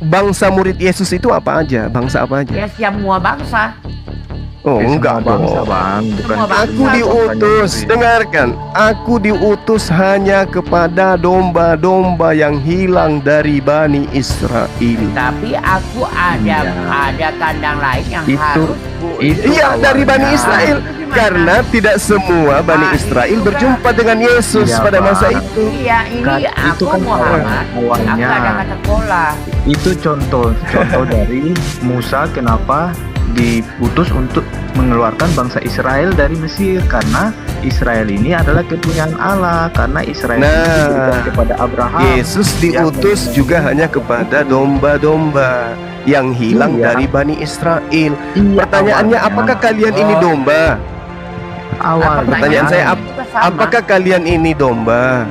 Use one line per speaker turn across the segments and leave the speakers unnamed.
bangsa murid Yesus itu apa aja? Bangsa apa aja?
Ya semua bangsa.
Oh, enggak
bangsa,
dong.
Bang. Bukan
Semua bangsa.
Aku diutus, dengarkan. Aku diutus hanya kepada domba-domba yang hilang dari Bani Israel.
Tapi aku ada kandang lain yang harus
Iya, dari Bani Israel. Karena tidak semua Bani Israel berjumpa dengan Yesus
Iya,
pada masa
Bang.
itu.
Iya, ini
Itu
aku
kan
Muhammad.
awalnya.
Aku ada kata sekolah.
Itu contoh dari Musa kenapa diputus untuk mengeluarkan bangsa Israel dari Mesir, karena Israel ini adalah kepunyaan Allah, karena Israel itu diberikan kepada Abraham.
Yesus diutus juga hanya kepada domba-domba yang hilang
Iya.
dari Bani Israel.
Iya,
Pertanyaannya,
awalnya.
apakah kalian ini domba?
Awalnya
Pertanyaan saya,
Juga sama.
apakah kalian ini domba?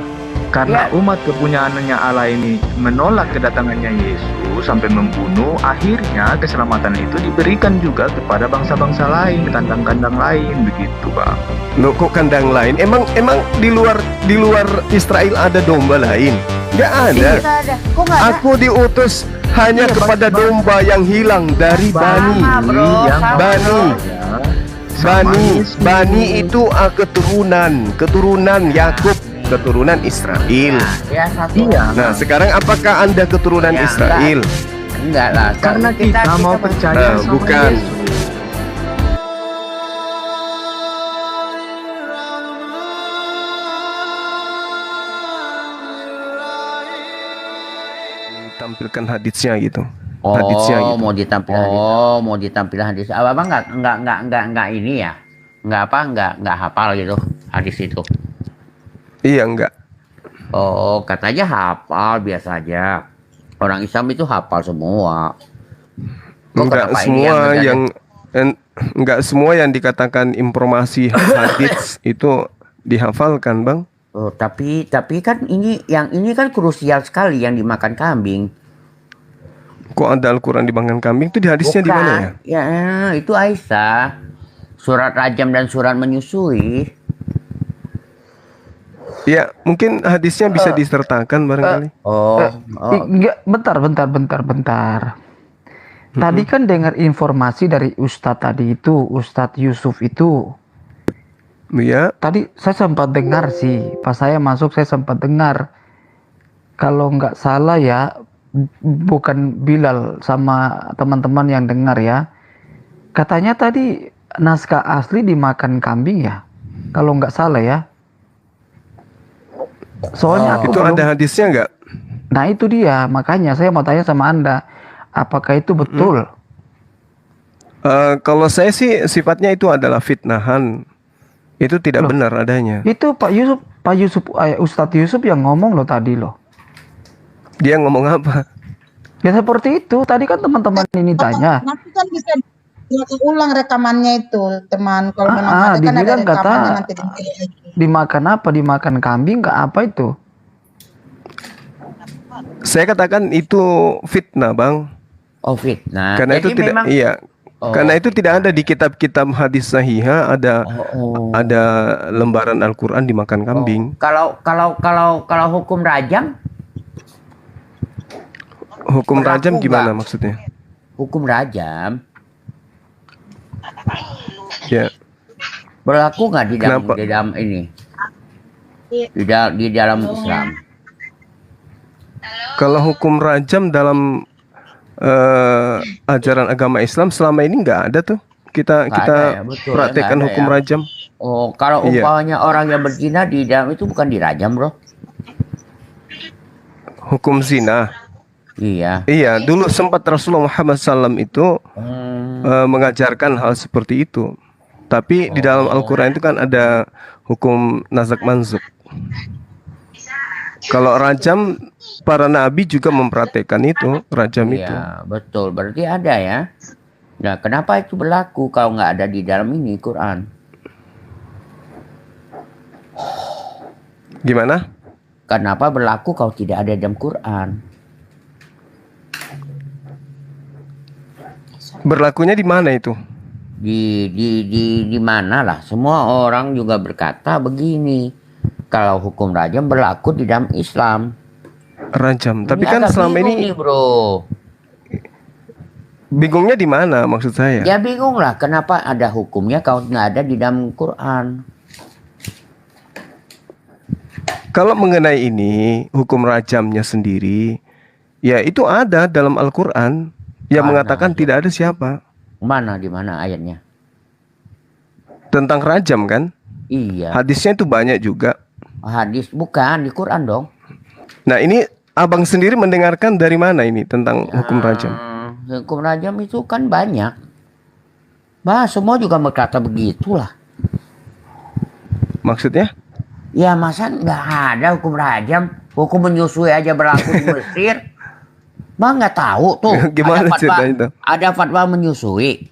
karena
Ya.
umat kepunyaannya Allah ini menolak kedatangannya Yesus sampai membunuh, akhirnya keselamatan itu diberikan juga kepada bangsa-bangsa lain, kandang-kandang lain, begitu, Bang.
Loh, kok kandang lain? Emang di luar Israel ada domba lain? Nggak ada.
Tidak ada. Kok nggak ada?
Aku diutus hanya
Iya,
kepada
Bang.
domba yang hilang dari Bani.
Sama, bro.
Yang
Sama,
Bani.
Sama Yesus.
Bani itu keturunan Yakub, keturunan Israel.
Ya satu.
Iya.
Nah, sekarang apakah Anda keturunan
Ya,
Israel?
Enggak lah.
Karena kita mau percaya sama
Bukan.
Yesus.
Tampilkan haditsnya gitu. Haditsnya gitu.
Mau ditampilkan mau ditampilkan hadis. Abang enggak ini ya. Enggak hafal gitu hadis itu.
Iya, enggak.
Oh, katanya hafal biasa aja. Orang Islam itu hafal semua. Kok
Enggak
kenapa ini
semua
yang
enggak semua yang dikatakan informasi hadits itu dihafalkan, Bang.
Oh, tapi kan ini kan krusial sekali yang dimakan kambing.
Kok ada Al-Quran dimakan kambing? Itu di hadisnya di mana ya?
Ya, itu Aisyah. Surat Rajam dan surat menyusui.
Ya, mungkin hadisnya bisa disertakan barangkali.
Enggak, bentar. Tadi kan dengar informasi dari Ustadz tadi itu, Ustadz Yusuf itu.
Ya,
Tadi saya sempat dengar sih, pas saya masuk saya sempat dengar. Kalau nggak salah ya, bukan Bilal sama teman-teman yang dengar ya. Katanya tadi naskah asli dimakan kambing ya, kalau nggak salah ya. Soalnya aku
itu
belum.
ada hadisnya enggak?
Nah itu dia, makanya saya mau tanya sama Anda, apakah itu betul?
Kalau saya sih sifatnya itu adalah fitnahan. Itu tidak
Loh.
benar adanya.
Itu Pak Yusuf, Ustadz Yusuf yang ngomong loh tadi loh.
Dia ngomong apa?
Ya seperti itu, tadi kan teman-teman ini tanya.
Nanti kan bisa ulang rekamannya itu, teman. Kalau memang ada kan ada
dibilang kata
rekamannya nanti dipilih lagi.
dimakan apa, dimakan kambing ke apa itu?
Saya katakan itu fitnah, Bang.
Oh, fitnah.
Karena itu
Jadi
tidak
memang-
iya.
Oh.
Karena itu tidak ada di kitab-kitab hadis sahihah ada lembaran Al-Qur'an dimakan kambing.
Kalau hukum rajam,
Hukum
berlaku
rajam gimana
nggak?
maksudnya?
hukum rajam
Ya.
berlaku nggak
Kenapa?
di dalam ini? Di dalam Islam.
Kalau hukum rajam dalam ajaran agama Islam selama ini nggak ada tuh. Kita
Nggak ada ya, betul ya,
praktekkan
nggak ada
hukum
ya.
rajam.
Oh, kalau
Iya.
umpamanya orang yang berzina di dalam itu bukan dirajam, bro?
Hukum zina.
Iya.
Iya, dulu sempat Rasulullah Muhammad SAW itu mengajarkan hal seperti itu. Tapi di dalam Al-Quran itu kan ada hukum nazak manzuk. Kalau rajam, para nabi juga mempraktekkan itu, rajam itu.
Iya, betul. Berarti ada ya. Nah, kenapa itu berlaku kalau nggak ada di dalam ini Quran?
Gimana?
Kenapa berlaku kalau tidak ada dalam Quran?
Berlakunya di mana itu?
Di mana lah? Semua orang juga berkata begini. Kalau hukum rajam berlaku di dalam Islam.
Rajam. Tapi
Ini
kan
agak
selama
bingung
ini
nih, bro.
Bingungnya di mana maksud saya?
Ya bingung lah, kenapa ada hukumnya kalau nggak ada di dalam Quran?
Kalau mengenai ini, hukum rajamnya sendiri, ya itu ada dalam Al-Quran yang
Mana
mengatakan
aja?
tidak ada siapa.
Mana, di mana ayatnya?
Tentang rajam kan?
Iya,
Hadisnya itu banyak juga.
hadis bukan di Quran dong.
Nah ini abang sendiri mendengarkan dari mana ini tentang hukum rajam?
Hukum rajam itu kan banyak. Bah, semua juga berkata begitulah.
Maksudnya?
Ya masa nggak ada hukum rajam? Hukum menyusui aja berlaku di Mesir. Bah nggak tahu tuh.
Gimana
ada fatwa,
ceritanya itu?
ada fatwa menyusui.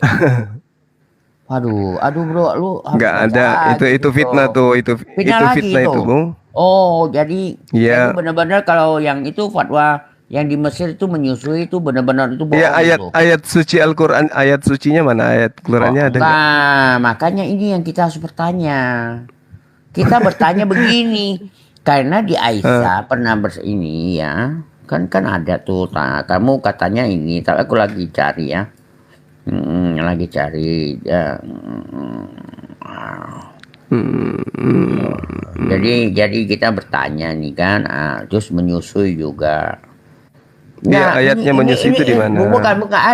Aduh bro, lu harus
Nggak
baca
ada.
aja
Itu
bro.
fitnah tuh. Itu
Fitnah lagi
fitnah itu, Bung.
Oh, jadi
Iya.
benar-benar kalau yang itu fatwa yang di Mesir itu menyusui itu benar-benar itu bohong
Ya
itu.
ayat suci Al-Quran, ayat sucinya mana? Ayat Qurannya ada nggak?
Nah, makanya ini yang kita harus bertanya. Kita bertanya begini, karena di Aisyah pernah ini ya, kan ada tuh. Nah, kamu katanya ini, tapi aku lagi cari ya, lagi cari. Jadi kita bertanya nih kan, terus menyusui juga.
Iya, ayatnya menyusui itu di mana?
Bukan nggak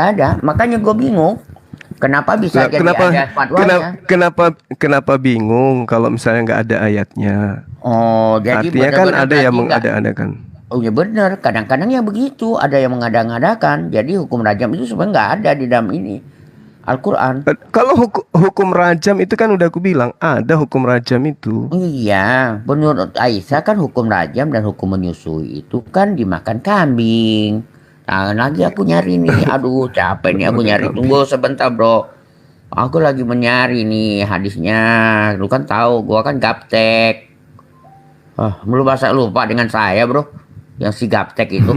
ada. Makanya gue bingung. Kenapa bisa
Lah,
jadi ada fatwanya?
kenapa bingung kalau misalnya nggak ada ayatnya?
Oh, jadi
Artinya kan
benar-benar
ada yang
berarti nggak-
mengada-adakan.
Oh ya benar, kadang-kadang ya begitu, ada yang mengada-ngadakan. Jadi hukum rajam itu sebenarnya nggak ada di dalam ini Al-Quran.
Kalau hukum rajam itu kan udah aku bilang ada hukum rajam itu.
Iya, menurut Aisyah kan hukum rajam dan hukum menyusui itu kan dimakan kambing. Nah, lagi aku nyari nih, aduh capek nih aku nyari. Tunggu sebentar bro, aku lagi menyari nih hadisnya. Lu kan tahu, gua kan gaptek. Lu masa lupa dengan saya bro, yang si gaptek itu.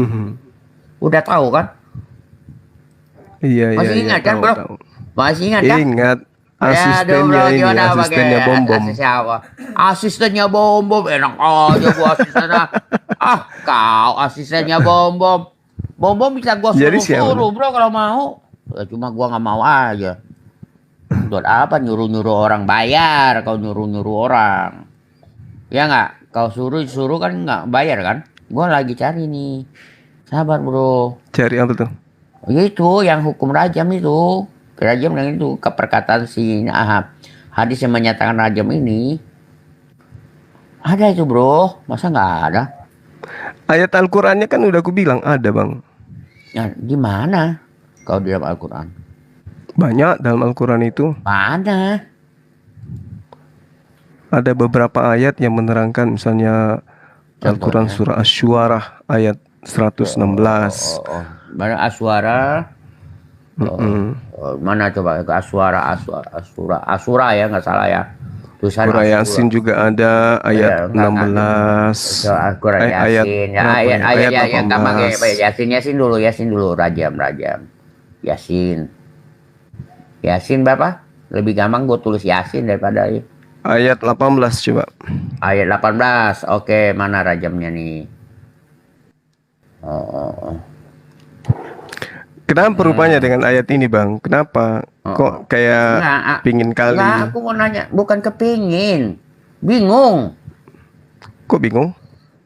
Udah tahu kan?
Iya,
Masih ingat kan, bro?
tahu.
Masih ingat kan?
Ingat
Ya, aduh, bro,
asistennya ini,
gimana
asistennya
pakai
Bom Bom.
Asistennya Bom Bom, enak aja gua asistennya. Kau asistennya Bom Bom. Bom Bom bisa gua
Jadi siapa?
suruh bro kalau mau. Ya, cuma gua nggak mau aja. Buat apa nyuruh-nyuruh orang bayar? Kau nyuruh-nyuruh orang. Ya nggak? Kau suruh kan nggak bayar kan? Gua lagi cari nih. Sabar bro.
Cari apa tuh?
Itu yang hukum rajam itu. Rajam yang itu keperkataan si hadis yang menyatakan rajam ini. Ada itu bro. Masa nggak ada?
Ayat Al-Qurannya kan udah aku bilang ada bang.
Ya, di mana? Kau di dalam Al-Quran?
Banyak dalam Al-Quran itu.
Mana?
Ada beberapa ayat yang menerangkan misalnya Al-Quran surah Asy-Syu'ara ayat 116.
Mana Aswara? Mana coba ke Asura ya nggak salah ya. Tulisan
Surah Yasin juga ada ayat 16.
Al-Quran Yasin. Ayat yang gampang ya. Yasin dulu. Rajam. Yasin berapa? Lebih gampang gue tulis Yasin daripada
Ayat 18 coba.
ayat 18. Oke, mana rajamnya nih?
Kenapa rupanya dengan ayat ini bang? Kenapa? Kok kayak pingin kali?
Enggak, aku mau nanya, bukan kepingin, bingung.
Kok bingung?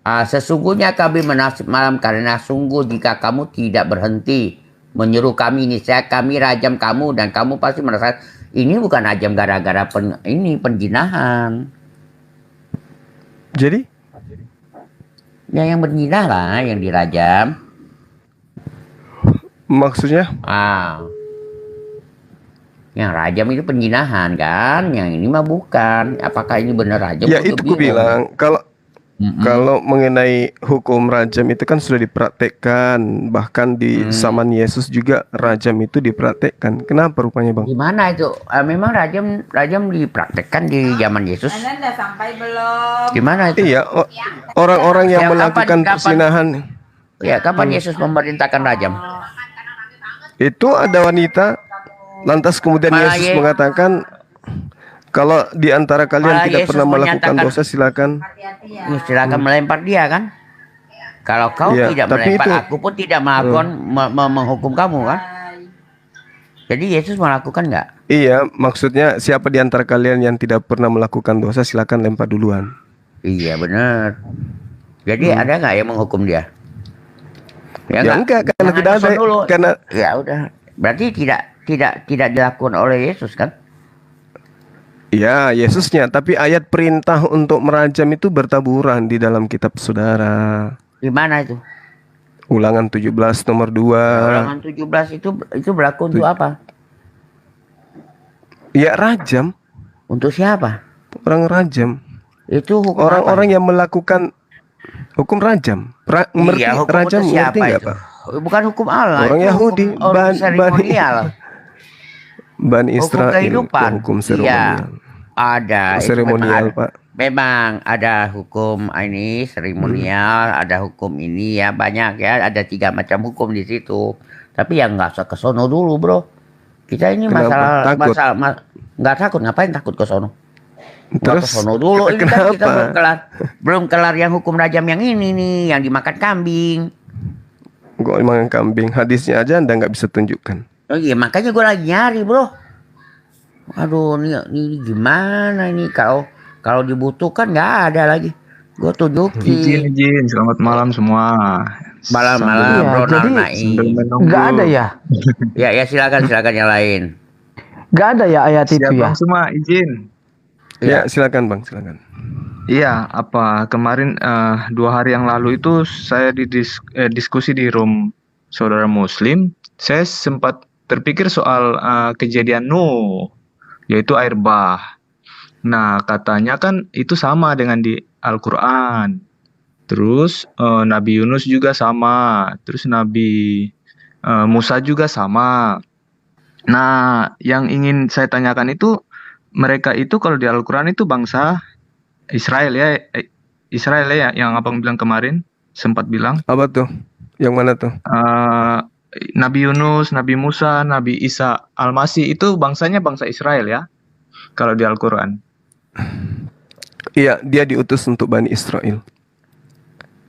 Sesungguhnya kami menasib malam karena sungguh jika kamu tidak berhenti menyuruh kami niscaya kami rajam kamu dan kamu pasti merasa ini bukan rajam gara-gara penjinahan.
Jadi?
Ya yang berzina lah yang dirajam.
Maksudnya?
Yang rajam itu penjinahan kan, yang ini mah bukan. Apakah ini benar rajam?
Ya itu ku bilang kalau mengenai hukum rajam itu kan sudah dipraktekkan, bahkan di zaman Yesus juga rajam itu dipraktekkan. Kenapa rupanya bang?
Gimana itu? Memang rajam dipraktekkan di zaman Yesus?
Anda udah sampai belum?
Gimana itu?
Iya, orang-orang yang
Ya,
melakukan persinahan
Ya, kapan Yesus memerintahkan rajam?
itu ada wanita, lantas kemudian
Malah
Yesus mengatakan kalau di antara kalian
Malah
tidak
Yesus
pernah melakukan
menyatakan-
dosa silakan.
Hati-hati ya.
Silakan melempar dia kan? Kalau kau
Iya,
tidak
tapi
melempar,
itu-
aku pun tidak melakukan menghukum kamu kan? Jadi Yesus melakukan nggak?
Iya, maksudnya siapa di antara kalian yang tidak pernah melakukan dosa silakan lempar duluan.
Iya benar. Jadi ada nggak yang menghukum dia?
Ya
nggak?
enggak, karena
Jangan
tidak ada,
nyusun dulu.
karena
Ya udah. Berarti tidak dilakukan oleh Yesus kan?
ya Yesusnya, tapi ayat perintah untuk merajam itu bertaburan di dalam kitab saudara.
Di mana itu?
Ulangan 17 nomor 2.
Ulangan 17 itu berlaku untuk apa?
Ya rajam,
Untuk siapa?
orang rajam.
Itu hukum
Orang-orang
apa?
yang melakukan hukum rajam. Ngerti
Iya, hukum
rajam
untuk
ngerti
siapa
nggak,
itu?
Pak?
Bukan hukum Allah.
Orang
itu
Yahudi,
hukum orang seremonial.
Bani
Hukum
Israel itu
kehidupan.
hukum
Iya.
seremonial.
Ada. Itu
Seremonial,
memang ada.
Pak.
Memang ada hukum ini seremonial, ada hukum ini ya banyak ya, ada 3 macam hukum di situ. Tapi yang nggak usah ke sono dulu, bro. Kita ini
Kenapa? Takut?
nggak takut, ngapain takut ke sono? Nggak ke
Terus
sono dulu. Ini kan kita
kenapa?
belum kelar yang hukum rajam yang ini nih, yang dimakan kambing.
Gua emang kambing, hadisnya aja Anda nggak bisa tunjukkan.
Oh iya, makanya gue lagi nyari, bro. Aduh, ini gimana ini kalau dibutuhkan nggak ada lagi. Gue tunjukin.
Izin, selamat malam semua.
Malam-malam,
Iya,
bro
jadi
Naim.
Sambil menunggu.
Nggak ada ya?
Ya silakan yang lain.
Nggak ada ya ayat
Siap
itu ya?
Bang semua, izin.
Ya, silakan Bang, silakan.
Iya, kemarin 2 hari yang lalu itu saya diskusi di room saudara Muslim. Saya sempat terpikir soal kejadian Nuh, yaitu air bah. Nah, katanya kan itu sama dengan di Al-Quran. Terus Nabi Yunus juga sama. Terus Nabi Musa juga sama. Nah, yang ingin saya tanyakan itu, mereka itu kalau di Al-Quran itu bangsa Israel ya, Israel ya, yang abang bilang kemarin, sempat bilang.
Apa tuh? Yang mana tuh?
Nabi Yunus, Nabi Musa, Nabi Isa Al-Masih itu bangsanya bangsa Israel ya, kalau di Al-Quran.
Iya, dia diutus untuk Bani Israel.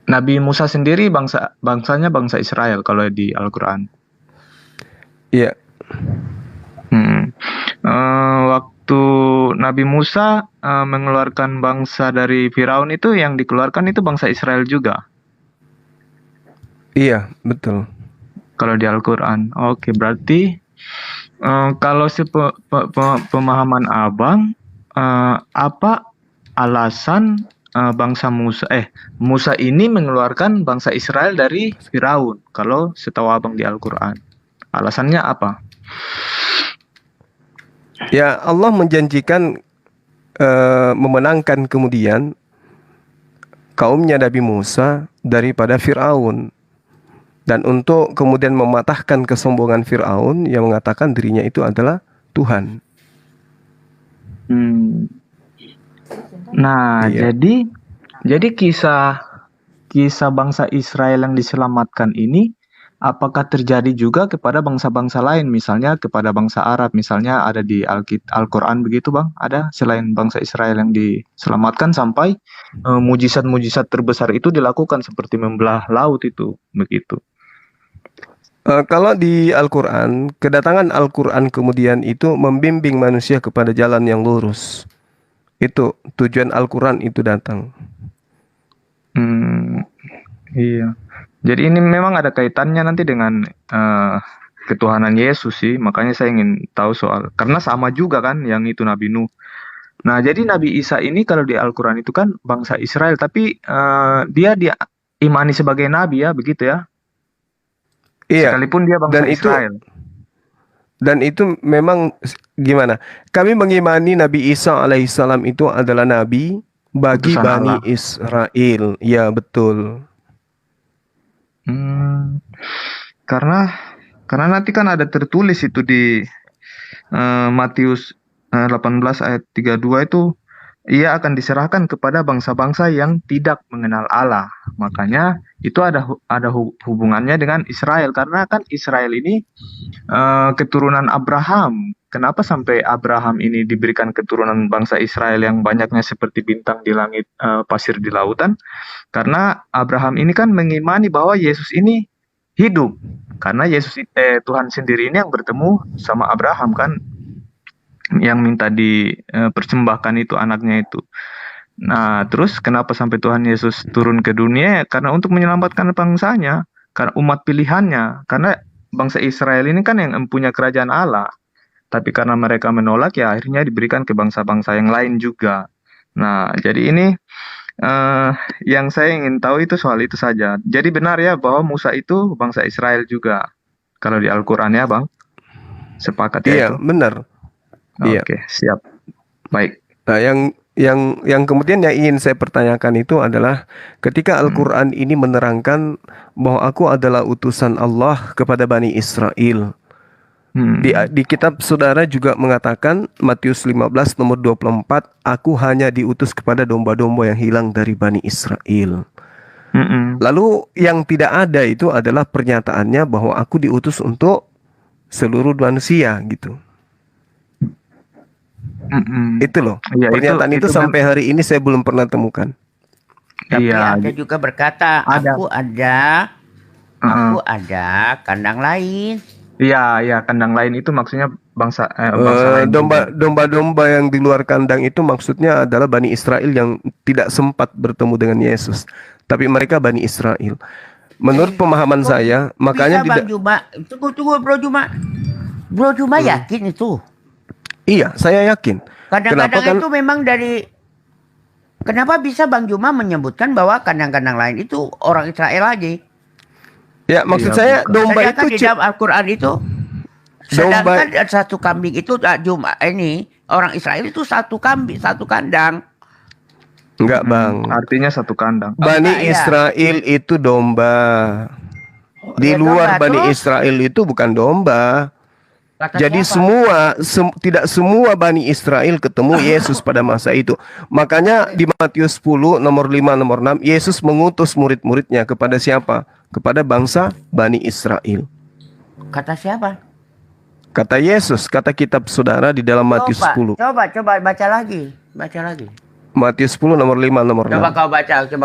Nabi Musa sendiri bangsanya bangsa Israel kalau di Al-Quran.
Iya.
Waktu Nabi Musa mengeluarkan bangsa dari Firaun itu, yang dikeluarkan itu bangsa Israel juga.
Iya, betul.
Kalau di Al-Quran. Oke, berarti kalau pemahaman abang, apa alasan bangsa Musa ini mengeluarkan bangsa Israel dari Firaun? Kalau setahu abang di Al-Quran, alasannya apa?
Ya, Allah menjanjikan memenangkan kemudian kaumnya Nabi Musa daripada Firaun. Dan untuk kemudian mematahkan kesombongan Firaun yang mengatakan dirinya itu adalah Tuhan.
Nah,
Iya.
jadi kisah bangsa Israel yang diselamatkan ini, apakah terjadi juga kepada bangsa-bangsa lain, misalnya kepada bangsa Arab, misalnya ada di Al-Quran begitu, Bang? Ada selain bangsa Israel yang diselamatkan sampai mujizat-mujizat terbesar itu dilakukan seperti membelah laut itu, begitu.
Kalau di Al-Quran, kedatangan Al-Quran kemudian itu membimbing manusia kepada jalan yang lurus. Itu tujuan Al-Quran itu datang.
Iya. Jadi ini memang ada kaitannya nanti dengan ketuhanan Yesus sih. Makanya saya ingin tahu soal, karena sama juga kan yang itu Nabi Nuh. Nah, jadi Nabi Isa ini kalau di Al-Quran itu kan bangsa Israel, tapi dia imani sebagai nabi ya, begitu ya.
Iya.
Sekalipun dia bangsa Israel.
Dan itu memang gimana? Kami mengimani Nabi Isa alaihissalam itu adalah nabi bagi
Utusan
Bani
Allah.
Israel. Ya, betul.
Karena nanti kan ada tertulis itu di Matius 18 ayat 32 itu, ia akan diserahkan kepada bangsa-bangsa yang tidak mengenal Allah. Makanya itu ada hubungannya dengan Israel, karena kan Israel ini keturunan Abraham. Kenapa sampai Abraham ini diberikan keturunan bangsa Israel yang banyaknya seperti bintang di langit, pasir di lautan? Karena Abraham ini kan mengimani bahwa Yesus ini hidup. Karena Tuhan sendiri ini yang bertemu sama Abraham kan, yang minta dipersembahkan itu anaknya itu. Nah, terus kenapa sampai Tuhan Yesus turun ke dunia? Karena untuk menyelamatkan bangsanya, karena umat pilihannya. Karena bangsa Israel ini kan yang mempunyai kerajaan Allah. Tapi karena mereka menolak, ya akhirnya diberikan ke bangsa-bangsa yang lain juga. Nah, jadi ini yang saya ingin tahu itu soal itu saja. Jadi benar ya bahwa Musa itu bangsa Israel juga. Kalau di Al-Quran ya, Bang. Sepakat ya
Iya,
itu?
benar. Iya.
Oke, siap. Baik.
Nah, yang kemudian yang ingin saya pertanyakan itu adalah ketika Al-Quran ini menerangkan bahwa aku adalah utusan Allah kepada Bani Israel. Di kitab saudara juga mengatakan Matius 15 nomor 24, aku hanya diutus kepada domba-domba yang hilang dari Bani Israel. Lalu yang tidak ada itu adalah pernyataannya bahwa aku diutus untuk seluruh manusia gitu. Itu loh.
Ya,
Pernyataan itu sampai hari ini saya belum pernah temukan.
Tapi
Iya.
ada juga berkata,
Ada.
aku ada kandang lain.
Iya, kandang lain itu maksudnya bangsa lain.
Domba-domba yang di luar kandang itu maksudnya adalah Bani Israel yang tidak sempat bertemu dengan Yesus. Tapi mereka Bani Israel. Menurut pemahaman saya, makanya
Bisa Bang Juma, tunggu Bro Juma. Bro Juma yakin itu?
Iya, saya yakin.
Kadang-kadang itu memang dari... Kenapa bisa Bang Juma menyebutkan bahwa kandang-kandang lain itu orang Israel lagi?
Ya, maksud
Iya,
saya
bukan.
domba
Sedangkan
itu
di dalam Al-Quran itu, sedangkan satu kambing itu orang Israel itu satu kambing, satu kandang.
enggak, Bang.
Artinya satu kandang.
Bani
enggak, ya.
Israel itu domba. Di
Ya,
luar
domba,
Bani
terus?
Israel itu bukan domba.
Kata
Jadi
siapa?
tidak semua Bani Israel ketemu Yesus pada masa itu. Makanya di Matius 10 nomor 5 nomor 6 Yesus mengutus murid-muridnya kepada siapa? Kepada bangsa Bani Israel.
Kata siapa?
Kata Yesus, kata kitab saudara di dalam Matius 10.
Coba baca lagi.
Matius 10 nomor 5 nomor 6.
Coba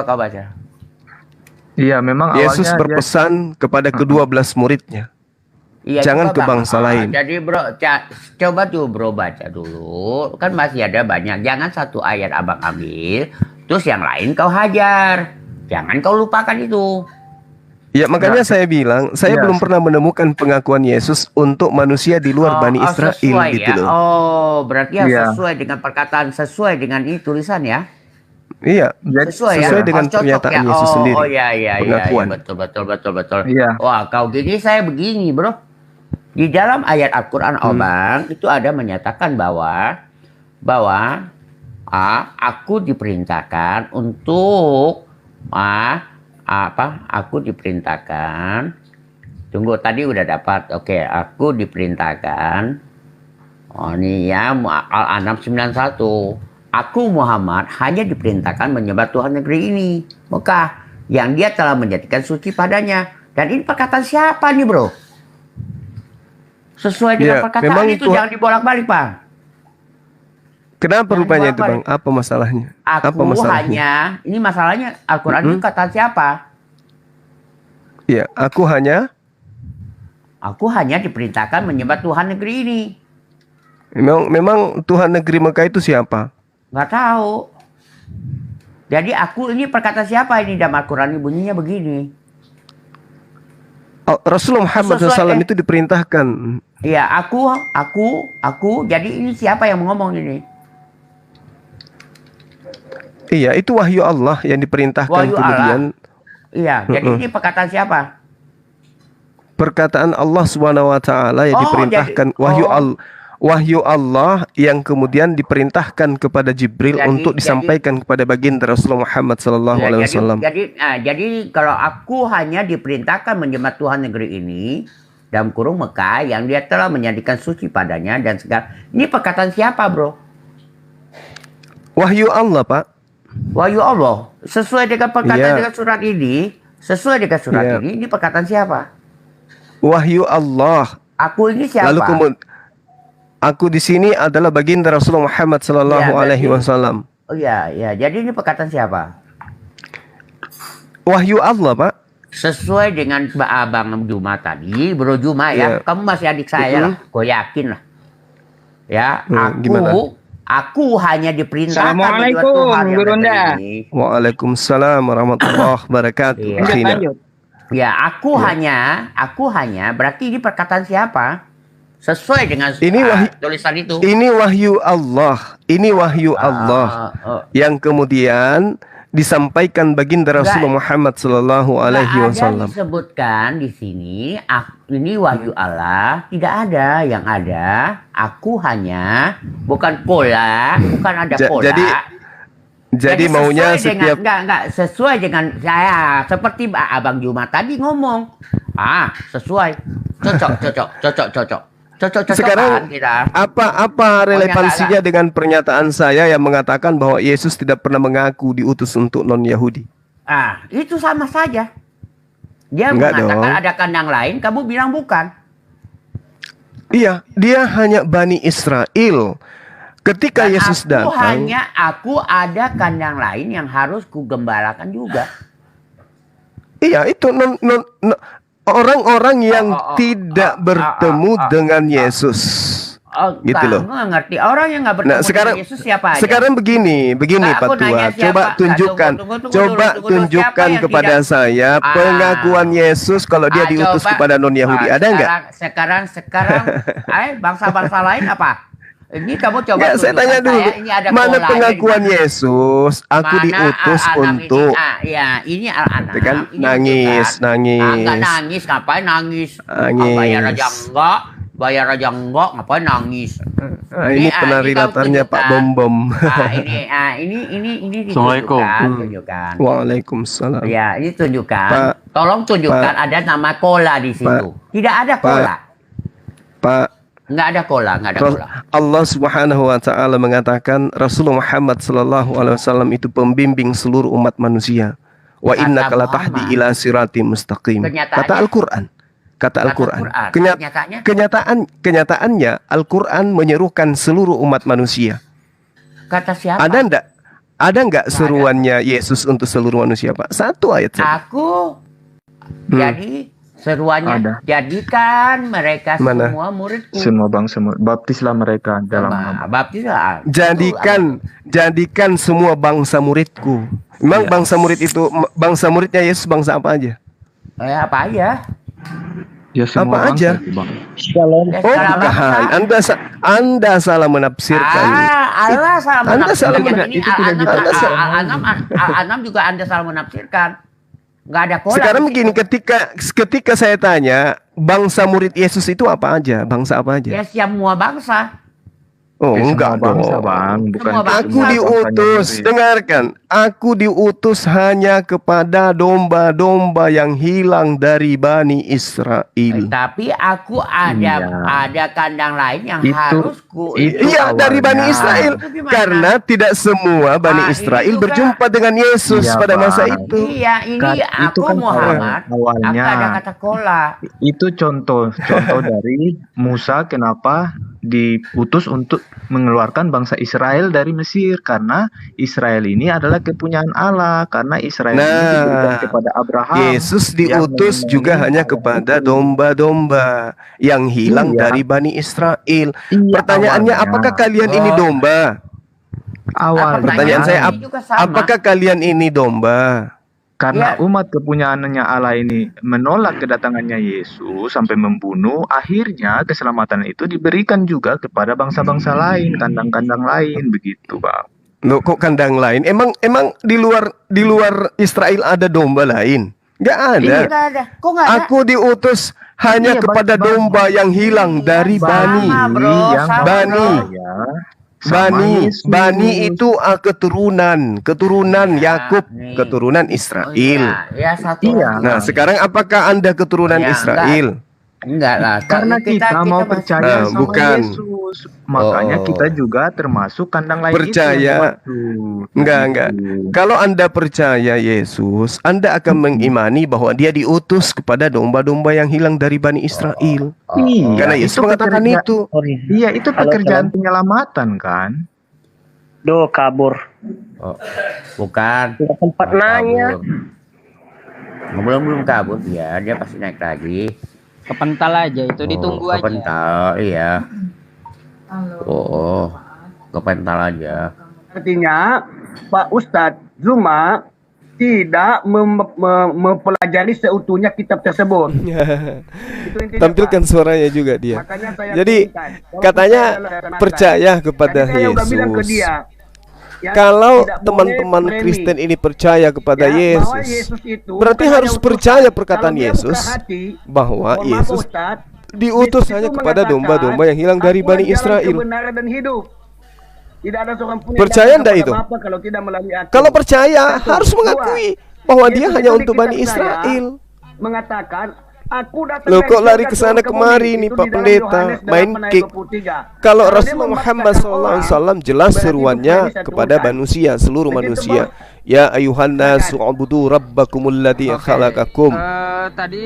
kau baca.
Iya, memang
Yesus
awalnya
berpesan kepada kedua belas muridnya.
Iya,
Jangan
coba,
ke
Bang.
bangsa lain.
Jadi bro, coba tuh bro baca dulu. Kan masih ada banyak. Jangan satu ayat abang ambil, terus yang lain kau hajar. Jangan kau lupakan itu.
Ya makanya saya bilang, saya belum pernah menemukan pengakuan Yesus untuk manusia di luar Bani Israel
sesuai
gitu
ya.
loh.
Oh, berarti ya
Iya.
sesuai dengan perkataan, sesuai dengan ini tulisan ya.
Iya,
Sesuai
dengan
cocok
pernyataan
ya.
Yesus sendiri.
Oh iya,
Pengakuan.
betul.
Iya.
Wah, kau gini saya begini, bro. Di dalam ayat Al-Qur'an Bang, itu ada menyatakan bahwa aku diperintahkan untuk aku diperintahkan. Tunggu, tadi udah dapat. Oke, aku diperintahkan. Oh, ini ya Al-An'am 91. Aku Muhammad hanya diperintahkan menyembah Tuhan negeri ini, Mekah, yang dia telah menjadikan suci padanya. Dan ini perkataan siapa nih, bro? Sesuai dengan perkataan itu, jangan dibolak-balik, Bang.
Kenapa rupanya itu, Bang? Apa masalahnya?
Ini masalahnya Al-Quran itu kata siapa?
Iya, aku hanya
diperintahkan menyembah Tuhan negeri ini.
Memang Tuhan negeri Mekah itu siapa?
Nggak tahu. Jadi ini perkataan siapa ini dalam Al-Quran ini bunyinya begini.
Rasulullah Muhammad SAW itu diperintahkan.
Iya, aku. Jadi ini siapa yang ngomong ini?
Iya, itu wahyu Allah yang diperintahkan
Wahyu
kemudian.
Allah. Iya, jadi ini perkataan siapa?
Perkataan Allah Subhanahu wa taala yang diperintahkan wahyu Allah yang kemudian diperintahkan kepada Jibril untuk disampaikan kepada baginda Rasulullah Muhammad sallallahu alaihi wasallam.
Jadi kalau aku hanya diperintahkan menyembah Tuhan negeri ini dalam kurung Mekah yang dia telah menjadikan suci padanya dan segala. Ini perkataan siapa, bro?
Wahyu Allah, Pak.
Wahyu Allah. Sesuai dengan perkataan dengan surat ini, ini perkataan siapa?
Wahyu Allah.
Aku ini siapa?
Lalu kemudian aku di sini adalah baginda Rasulullah Muhammad sallallahu alaihi wasallam.
Oh iya. Jadi ini perkataan siapa?
Wahyu Allah, Pak.
sesuai dengan Abang Juma tadi, Bro Juma ya, kamu masih adik saya lah, gue yakin lah. Ya, aku hanya diperintahkan
Assalamualaikum, Bu Ronda.
Waalaikumsalam warahmatullahi wabarakatuh.
Ya, aku hanya berarti ini perkataan siapa? Sesuai dengan tulisan itu.
Ini wahyu Allah. Ini wahyu Allah yang kemudian disampaikan baginda Rasulullah Muhammad sallallahu alaihi wasallam.
Disebutkan di sini ini wahyu Allah, tidak ada. Yang ada aku hanya, bukan pola, bukan ada pola. Jadi maunya setiap enggak sesuai dengan saya, seperti Abang Juma tadi ngomong. Sesuai. Cocok.
Sekarang apa relevansinya dengan pernyataan saya yang mengatakan bahwa Yesus tidak pernah mengaku diutus untuk non-Yahudi?
Itu sama saja. Dia mengatakan ada kandang lain, kamu bilang bukan.
Iya, dia hanya Bani Israel. Ketika Yesus datang,
aku ada kandang lain yang harus kugembalakan juga.
Iya, itu orang-orang yang tidak bertemu dengan Yesus. Gitu loh.
Nggak ngerti. Orang yang nggak bertemu dengan Yesus siapa aja?
Sekarang begini Pak Tua. Coba tunjukkan kepada saya pengakuan Yesus kalau dia diutus kepada non-Yahudi. Ada nggak?
Sekarang, bangsa-bangsa lain apa? Ini kamu coba
saya tanya dulu, mana pengakuan Yesus? Aku diutus untuk.
Ini anak-anak.
Kan nangis.
Enggak nangis, ngapain nangis? Bayar aja enggak, ngapain nangis?
Ini penari latarnya Pak Bom.
Ini
Assalamualaikum.
Tunjukkan.
Waalaikumsalam.
Ya, ini tunjukkan. Tolong tunjukkan ada nama Kola di situ. Tidak ada Kola. Nggak ada Kola.
Allah Subhanahu wa taala mengatakan Rasulullah Muhammad sallallahu alaihi wasallam itu pembimbing seluruh umat manusia. Wa innaka latahdi ila siratim mustaqim. Kata Al-Qur'an. Kenyataannya Al-Qur'an menyerukan seluruh umat manusia.
Kata siapa?
Ada enggak seruannya Yesus untuk seluruh manusia, Pak? Satu ayat saja.
Aku jadi seruannya jadikan mereka semua muridku.
Semua bangsa baptislah mereka dalam nama.
Baptislah.
Jadikan semua bangsa muridku. Memang bangsa muridnya Yesus bangsa apa aja?
Apa aja?
Ya semua
apa aja? Bukan. Anda salah menafsirkan.
Allah salah menafsirkan. Anam juga Anda salah menafsirkan. Nggak ada Kola.
Sekarang begini, ketika saya tanya bangsa murid Yesus itu apa aja? Bangsa apa aja?
Ya semua bangsa.
Enggak
bangsa, Bang. Bukan.
Aku diutus, dengarkan. Aku diutus hanya kepada domba-domba yang hilang dari Bani Israel.
Tapi aku ada kandang lain yang harus
Iya, dari Bani Israel. Karena tidak semua Bani Israel berjumpa dengan Yesus pada masa itu.
Iya, ini aku Muhammad.
Awalnya
ada kata Kola.
Itu contoh dari Musa kenapa diutus untuk mengeluarkan bangsa Israel dari Mesir, karena Israel ini adalah kepunyaan Allah, karena Israel ini diberikan kepada Abraham.
Yesus diutus juga hanya kepada domba-domba yang hilang dari Bani Israel. Pertanyaannya, apakah kalian ini domba? Pertanyaan saya, apakah kalian ini domba?
Karena umat kepunyaannya Allah ini menolak kedatangannya Yesus sampai membunuh, akhirnya keselamatan itu diberikan juga kepada bangsa-bangsa lain, kandang-kandang lain, begitu, Bang.
Loh, kok kandang lain? Emang di luar Israel ada domba lain? Nggak ada.
Kok nggak ada?
Aku diutus hanya kepada domba yang hilang dari Bani. Bani itu keturunan Yakub, keturunan Israel. Nah, sekarang apakah Anda keturunan Israel?
Enggak lah.
Karena kita mau percaya sama
bukan.
Yesus. Makanya kita juga termasuk kandang lain
percaya. Enggak. Kalau Anda percaya Yesus, Anda akan mengimani bahwa dia diutus kepada domba-domba yang hilang dari Bani Israel. Karena Yesus mengatakan itu.
Iya, itu pekerjaan penyelamatan kan?
Kabur.
Bukan.
Sempat nanya.
Belum kabur dia pasti naik lagi.
Kepental aja itu, ditunggu aja.
Kepental, iya. Oh, kepental aja.
Artinya Pak Ustadz Zuma tidak mempelajari seutuhnya kitab tersebut. Itu intinya,
Tampilkan
Pak.
suaranya juga dia.
Makanya saya
Jadi
inginkan, walaupun
katanya
saya laksanakan,
percaya kepada
tadi saya udah bilang ke
Yesus.
dia, ya,
Kalau
tidak boleh
teman-teman
premi.
Kristen ini percaya kepada
Ya, bahwa
Yesus,
Yesus itu
berarti
bukan
harus
hanya utusan.
percaya perkataan
Kalau dia
Yesus
buka hati,
bahwa
mohon maaf,
Yesus
Ustadz,
diutus
Yesus
hanya
itu
kepada
mengatakan,
domba-domba yang hilang dari
"Akulah
Bani
jalan
Israel."
kebenaran dan hidup. Tidak ada seorang pun yang
Percaya
datang
enggak
kepada
itu?
Bapa kalau tidak melalui aku.
Kalau percaya
Satu.
harus
Dua,
mengakui bahwa dia
Yesus
hanya
itu di
untuk
kitab
Bani
saya
Israel.
mengatakan, aku datang
Loh,
dari
kok lari
surga
ke sana
turun ke
kemari
bumi.
nih,
Itu
Pak
di dalam
Pendeta?
Yohanes
Main
8 ayat
kick.
23.
Kalau
Kalau dia
Rasulullah Muhammad
membaptiskan orang,
SAW jelas
berarti itu
seruannya
Tuhan bisa
kepada
turunkan.
manusia, seluruh
Begitu,
manusia.
Bos.
Ya ayuhan nasu ubudu rabbakumul ladzi khalaqakum.
Tadi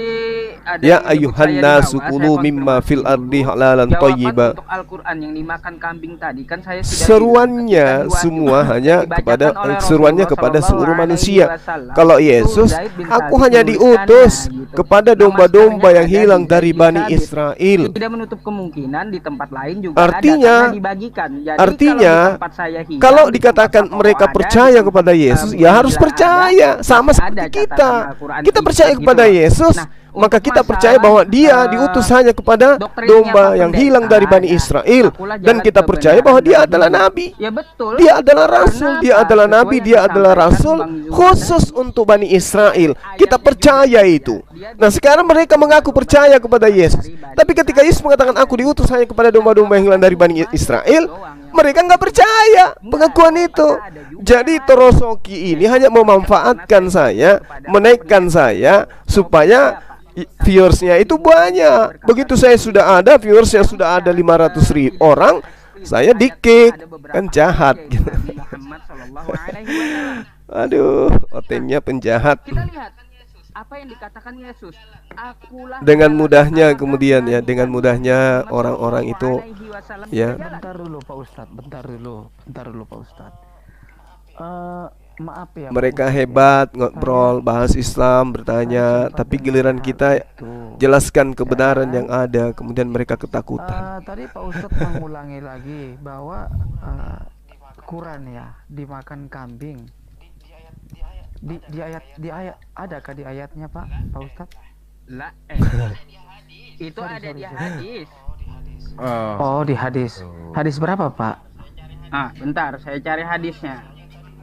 ada
Ya
yang menyebut
ayuhan
saya di
nasu
bawah,
kulu
saya
mimma
konfirmasi
fil
dulu.
ardi halalan
Jawaban
thayyiba.
untuk Al-Quran yang dimakan kambing tadi kan saya sudah
Seruannya
bilang ketika
semua
Jumat
hanya
dibacakan
kepada
oleh
seruannya
Rasulullah
kepada
Shallallahu
seluruh
Alaihi
manusia.
Wasallam,
Kalau
itu
Yesus,
Zaid bin
aku
Thabit
hanya
menuliskannya,
diutus
gitu.
kepada
Nama
domba-domba
setelahnya
yang
ada
hilang
di
dari
Zaid bin
Bani
Thabit.
Israel.
Itu tidak menutup kemungkinan di tempat lain juga
Artinya-
ada karena dibagikan. Jadi
Artinya,
kalau di tempat saya hilang,
kalau
di
dikatakan
tempat
mereka
Tokoh ada,
percaya
di tempat,
kepada Yesus, ya harus
Mila
percaya
ada,
sama
ada
seperti
catatan
kita.
Al-Quran
Kita percaya
gitu
kepada
loh.
Yesus,
Nah,
maka
untuk
kita percaya
masalah,
bahwa Dia diutus hanya kepada
doktrinnya
domba
Pak
yang
Pendeta,
hilang dari Bani
ya,
Israel,
akulah
dan
jalan
kita percaya bahwa Dia
kebenaran
adalah
dan hidup.
nabi.
Ya betul.
Dia adalah rasul,
Karena
dia
apa?
adalah
Sesuai
nabi,
yang
dia adalah
disampaikan
rasul
Bang Zulkifli
khusus untuk Bani Israel. Kita percaya itu. Nah, sekarang mereka mengaku percaya kepada Yesus. Tapi ketika Yesus mengatakan aku diutus hanya kepada domba-domba yang hilang dari Bani Israel, mereka nggak percaya pengakuan itu. Jadi Torosoki ini hanya memanfaatkan saya, menaikkan saya supaya viewersnya itu banyak. Begitu saya sudah ada viewersnya sudah ada 500.000 orang, saya di-kick. Kan jahat gitu. Aduh, otennya penjahat.
Kita lihat apa yang dikatakan Yesus. Akulah
Dengan mudahnya kemudian ya, dengan mudahnya orang-orang itu ya.
Bentar dulu Pak Ustadz, bentar dulu Pak Ustadz. Maaf ya.
Mereka
Pak Ustadz,
hebat
ya.
ngobrol, bahas Islam, bertanya, tapi giliran kita jelaskan kebenaran yang ada, kemudian mereka ketakutan.
Tadi Pak Ustadz mengulangi lagi bahwa Quran ya dimakan kambing. Di ayat adakah di ayatnya Pak Ustadz?
Lah, itu ada di hadis.
Oh, di hadis. Hadis berapa Pak?
Bentar, saya cari hadisnya.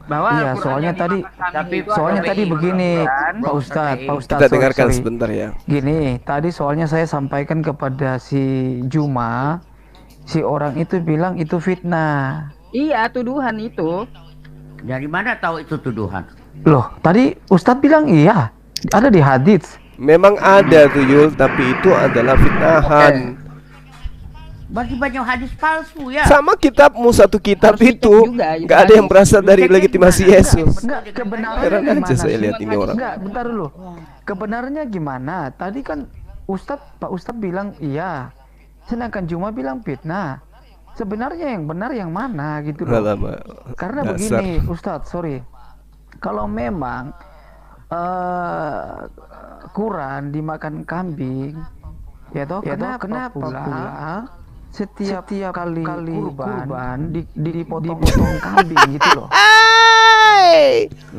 Bahwa
Iya,
Al-Quran
soalnya
yang
tadi
dimakan kambing
tapi
itu
soalnya
ada
tadi
di
begini
Al-Quran.
Pak Ustadz,
Kita
sorry,
dengarkan
sorry.
sebentar ya.
Gini, tadi soalnya saya sampaikan kepada si Juma, si orang itu bilang itu fitnah.
Iya, tuduhan itu.
Dari mana tahu itu tuduhan?
Loh, tadi Ustadz bilang iya, ada di hadis.
Memang ada tuh Yul, tapi itu adalah fitnahan.
Berarti banyak hadis palsu ya.
Sama kitabmu, satu kitab
Harus dicek
itu
juga,
nggak ada yang berasal dari
Diceknya
legitimasi
gimana?
Yesus.
Enggak, kebenarannya
Heran aja
gimana
saya
sih?
lihat ini orang.
Enggak, bentar dulu. Kebenarannya gimana? Tadi kan Pak Ustadz bilang iya, sedangkan Juma bilang fitnah. Sebenarnya yang benar yang mana gitu loh.
Lama.
Karena
Dasar.
begini, Ustadz, sorry. Kalau memang Quran dimakan kambing, ya toh, kenapa pula setiap kali kurban dipotong kambing gitu loh.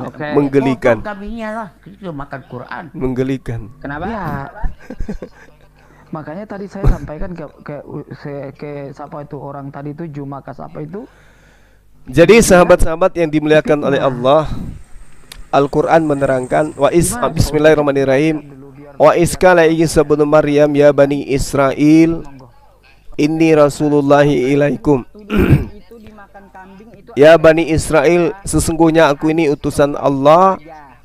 Oke.
Menggelikan,
Potong kambingnya lah, itu makan Quran.
menggelikan.
Kenapa?
Ya. Makanya tadi saya sampaikan ke siapa itu orang tadi itu Jumakas apa itu?
Jadi sahabat-sahabat yang dimuliakan oleh Allah, Al-Quran menerangkan Bismillahirrahmanirrahim. Wa iskala Isa bin Maryam ya Bani Israel, inni Rasulullahi ilaikum.
Itu dimakan kambing itu
Ya Bani Israel, sesungguhnya aku ini utusan Allah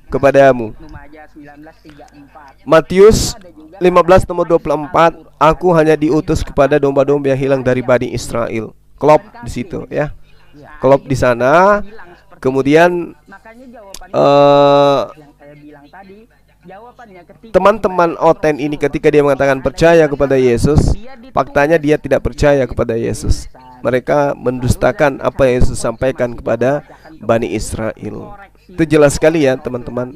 kepadamu.
Numajah 1934.
Matius 15 nomor 24, aku hanya diutus kepada domba-domba yang hilang dari Bani Israel. Klop di situ ya. Klop di sana. Kemudian
Makanya jawabannya yang saya bilang tadi, jawabannya ketika
teman-teman Oten ini ketika dia mengatakan percaya kepada Yesus, faktanya dia tidak percaya kepada Yesus. Mereka mendustakan apa yang Yesus sampaikan kepada Bani Israel. Itu jelas sekali ya teman-teman.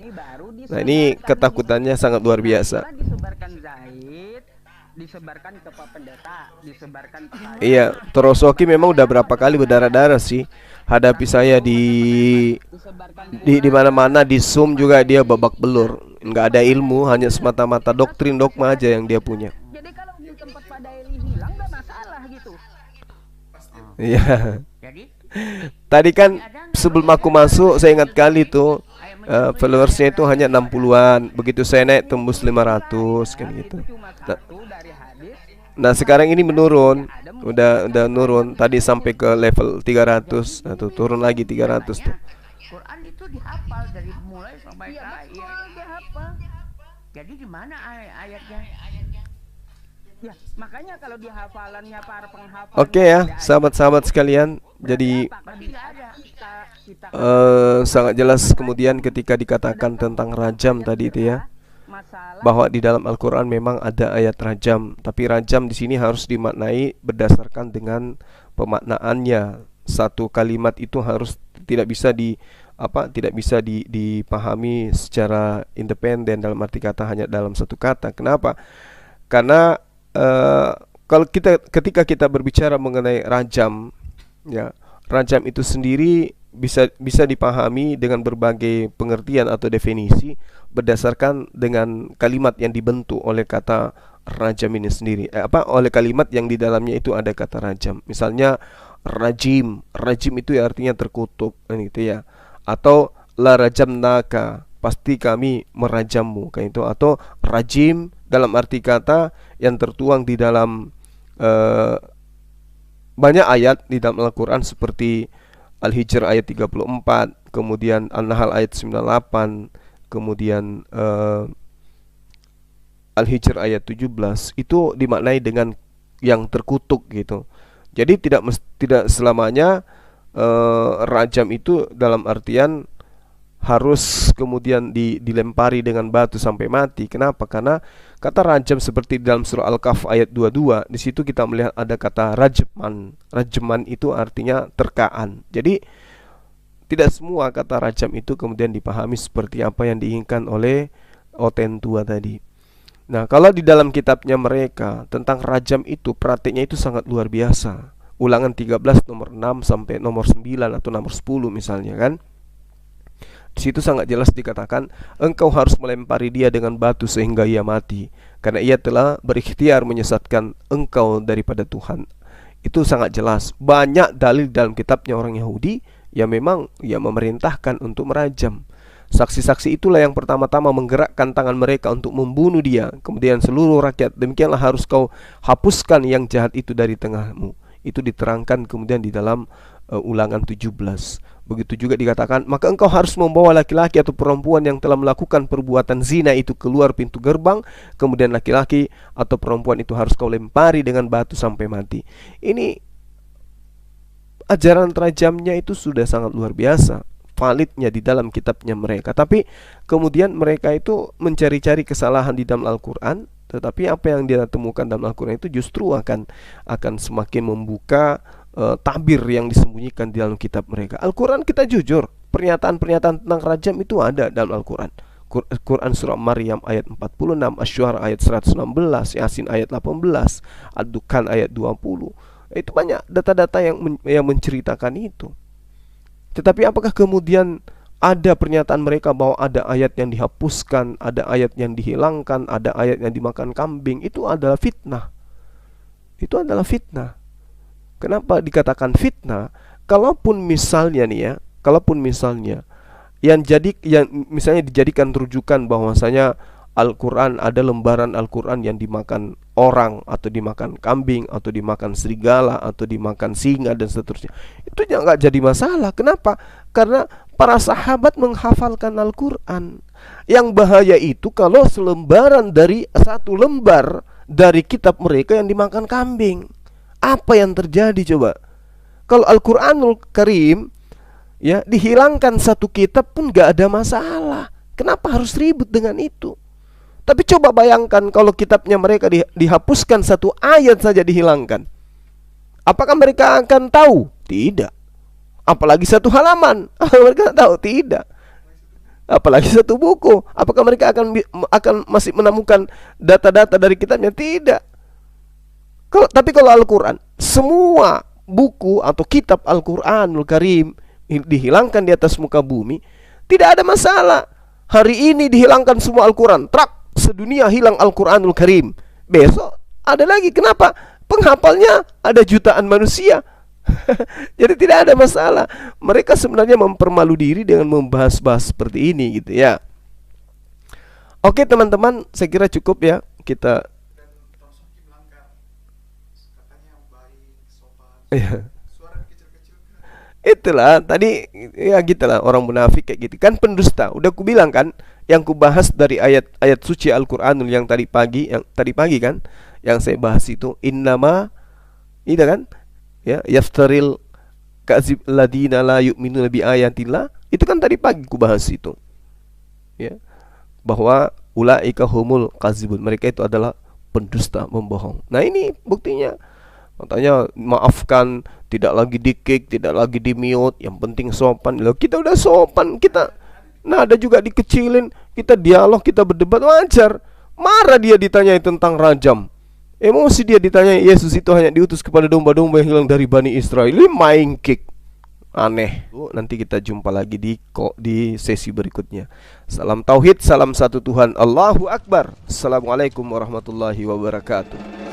Nah, ini ketakutannya sangat luar biasa.
Disebarkan Zaid, disebarkan ke Pak Pendeta, disebarkan ke saya.
Iya, Torosoki memang udah berapa kali berdarah-darah sih. Hadapi saya di mana-mana, di Zoom juga dia babak belur. Nggak ada ilmu, hanya semata-mata doktrin dogma aja yang dia punya.
Jadi kalau di tempat Pak Daeli hilang nggak masalah gitu.
Iya.
Jadi
Tadi kan sebelum aku masuk saya ingat kali tuh followersnya itu hanya 60-an. Begitu saya naik tembus 500 kan gitu.
Cuma satu dari hadis.
Nah, sekarang ini menurun. Udah nurun. Tadi sampai ke level 300 atau turun lagi 300 tuh.
Quran itu dihafal dari mulai sampai
Iya
akhir.
betul dihafal.
Jadi di mana ayatnya?
Ya makanya kalau di hafalannya para penghafal.
Oke ya, sahabat-sahabat sekalian. Jadi sangat jelas kemudian ketika dikatakan tentang rajam tadi itu ya, bahwa di dalam Al-Quran memang ada ayat rajam, tapi rajam di sini harus dimaknai berdasarkan dengan pemaknaannya. Satu kalimat itu harus tidak bisa dipahami secara independen, dalam arti kata hanya dalam satu kata. Kenapa? Karena kalau ketika kita berbicara mengenai rajam, ya, rajam itu sendiri bisa dipahami dengan berbagai pengertian atau definisi berdasarkan dengan kalimat yang dibentuk oleh kata rajam ini sendiri. Oleh kalimat yang di dalamnya itu ada kata rajam. Misalnya rajim itu ya artinya terkutuk, gitu ya. Atau la rajamnaka, pasti kami merajammu, kayak itu. Atau rajim dalam arti kata yang tertuang di dalam banyak ayat di dalam Al-Quran seperti Al-Hijr ayat 34, kemudian An-Nahl ayat 98, kemudian Al-Hijr ayat 17, itu dimaknai dengan yang terkutuk gitu. Jadi tidak selamanya rajam itu dalam artian harus kemudian dilempari dengan batu sampai mati. Kenapa? Karena kata rajam seperti dalam surah Al-Kahf ayat 22, di situ kita melihat ada kata rajman. Rajman itu artinya terkaan. Jadi tidak semua kata rajam itu kemudian dipahami seperti apa yang diinginkan oleh Otentua tadi. Nah, kalau di dalam kitabnya mereka tentang rajam itu praktiknya itu sangat luar biasa. Ulangan 13 nomor 6 sampai nomor 9 atau nomor 10 misalnya kan. Di situ sangat jelas dikatakan, engkau harus melempari dia dengan batu sehingga ia mati, karena ia telah berikhtiar menyesatkan engkau daripada Tuhan. Itu sangat jelas. Banyak dalil dalam kitabnya orang Yahudi yang memang memerintahkan untuk merajam. Saksi-saksi itulah yang pertama-tama menggerakkan tangan mereka untuk membunuh dia. Kemudian seluruh rakyat, demikianlah harus kau hapuskan yang jahat itu dari tengahmu. Itu diterangkan kemudian di dalam ulangan 17. Begitu juga dikatakan, maka engkau harus membawa laki-laki atau perempuan yang telah melakukan perbuatan zina itu keluar pintu gerbang, kemudian laki-laki atau perempuan itu harus kau lempari dengan batu sampai mati. Ini ajaran rajamnya itu sudah sangat luar biasa, validnya di dalam kitabnya mereka. Tapi kemudian mereka itu mencari-cari kesalahan di dalam Al-Quran, tetapi apa yang dia temukan dalam Al-Quran itu justru akan semakin membuka tabir yang disembunyikan di dalam kitab mereka. Al-Quran, kita jujur, pernyataan-pernyataan tentang rajam itu ada dalam Al-Quran. Quran surah Maryam ayat 46, Asy-Syu'ara ayat 116, Yasin ayat 18, Ad-Dukhan ayat 20. Itu banyak data-data yang menceritakan itu. Tetapi apakah kemudian ada pernyataan mereka bahwa ada ayat yang dihapuskan, ada ayat yang dihilangkan, ada ayat yang dimakan kambing? Itu adalah fitnah. Itu adalah fitnah. Kenapa dikatakan fitnah? Kalaupun misalnya yang misalnya dijadikan rujukan bahwasanya Al-Quran, ada lembaran Al-Quran yang dimakan orang, atau dimakan kambing, atau dimakan serigala, atau dimakan singa dan seterusnya, itu nggak jadi masalah. Kenapa? Karena para sahabat menghafalkan Al-Quran. Yang bahaya itu kalau selembaran dari satu lembar dari kitab mereka yang dimakan kambing. Apa yang terjadi coba? Kalau Al-Quranul Karim ya dihilangkan satu kitab pun gak ada masalah. Kenapa harus ribut dengan itu? Tapi coba bayangkan kalau kitabnya mereka dihapuskan, satu ayat saja dihilangkan. Apakah mereka akan tahu? Tidak. Apalagi satu halaman. Mereka tahu? Tidak. apalagi satu buku. Apakah mereka akan masih menemukan data-data dari kitabnya? Tidak. Tapi kalau Al-Quran, semua buku atau kitab Al-Quranul Karim dihilangkan di atas muka bumi, tidak ada masalah. Hari ini dihilangkan semua Al-Quran, trak, sedunia hilang Al-Quranul Karim. Besok ada lagi. Kenapa? Penghafalnya ada jutaan manusia. Jadi tidak ada masalah. Mereka sebenarnya mempermalu diri dengan membahas-bahas seperti ini gitu ya. Oke teman-teman, saya kira cukup ya kita. Iya. Itulah tadi ya gitulah orang munafik kayak gitu kan, pendusta. Udah ku bilang kan, yang ku bahas dari ayat-ayat suci Al-Qur'anul yang tadi pagi kan, yang saya bahas itu innama itu kan ya yaftaril kazib ladina la yu'minuna bi ayatillah, itu kan tadi pagi ku bahas itu. Ya. Bahwa ulaika humul kazibun, mereka itu adalah pendusta, membohong. Nah, ini buktinya. Katanya maafkan, tidak lagi di-kick, tidak lagi di-mute, yang penting sopan. Loh, kita udah sopan, kita ada juga dikecilin, kita dialog, kita berdebat, wajar. Marah dia ditanyai tentang rajam. Emosi dia ditanyai Yesus itu hanya diutus kepada domba-domba yang hilang dari Bani Israel. Ini main kick. Aneh. Nanti kita jumpa lagi di sesi berikutnya. Salam tauhid, salam satu Tuhan. Allahu Akbar. Assalamualaikum warahmatullahi wabarakatuh.